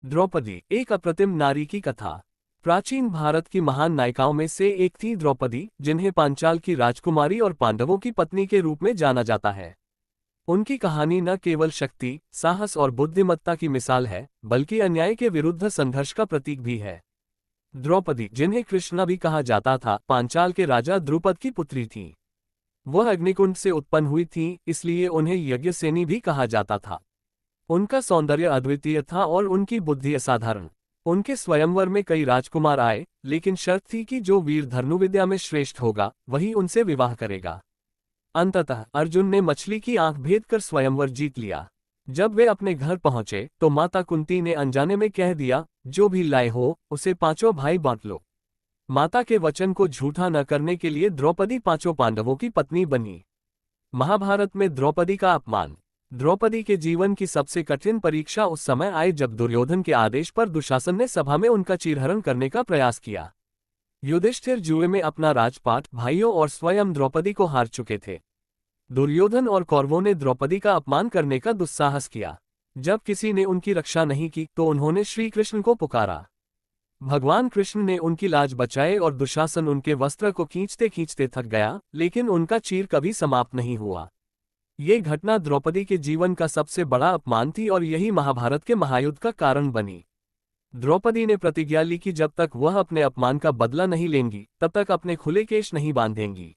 द्रौपदी, एक अप्रतिम नारी की कथा। प्राचीन भारत की महान नायिकाओं में से एक थी द्रौपदी, जिन्हें पांचाल की राजकुमारी और पांडवों की पत्नी के रूप में जाना जाता है। उनकी कहानी न केवल शक्ति, साहस और बुद्धिमत्ता की मिसाल है, बल्कि अन्याय के विरुद्ध संघर्ष का प्रतीक भी है। द्रौपदी, जिन्हें कृष्णा भी कहा जाता था, पांचाल के राजा द्रुपद की पुत्री थीं। वह अग्निकुंड से उत्पन्न हुई थीं, इसलिए उन्हें यज्ञसेनी भी कहा जाता था। उनका सौंदर्य अद्वितीय था और उनकी बुद्धि असाधारण। उनके स्वयंवर में कई राजकुमार आए, लेकिन शर्त थी कि जो वीर धनुर्विद्या में श्रेष्ठ होगा, वही उनसे विवाह करेगा। अंततः अर्जुन ने मछली की आंख भेद कर स्वयंवर जीत लिया। जब वे अपने घर पहुंचे तो माता कुंती ने अनजाने में कह दिया, जो भी लाए हो उसे पांचों भाई बांट लो। माता के वचन को झूठा न करने के लिए द्रौपदी पांचों पांडवों की पत्नी बनी। महाभारत में द्रौपदी का अपमान। द्रौपदी के जीवन की सबसे कठिन परीक्षा उस समय आई जब दुर्योधन के आदेश पर दुशासन ने सभा में उनका चीरहरण करने का प्रयास किया। युधिष्ठिर जुए में अपना राजपाट, भाइयों और स्वयं द्रौपदी को हार चुके थे। दुर्योधन और कौरवों ने द्रौपदी का अपमान करने का दुस्साहस किया। जब किसी ने उनकी रक्षा नहीं की तो उन्होंने श्री कृष्ण को पुकारा। भगवान कृष्ण ने उनकी लाज बचाए और दुशासन उनके वस्त्र को खींचते खींचते थक गया, लेकिन उनका चीर कभी समाप्त नहीं हुआ। ये घटना द्रौपदी के जीवन का सबसे बड़ा अपमान थी और यही महाभारत के महायुद्ध का कारण बनी। द्रौपदी ने प्रतिज्ञा ली कि जब तक वह अपने अपमान का बदला नहीं लेंगी, तब तक अपने खुले केश नहीं बांधेंगी।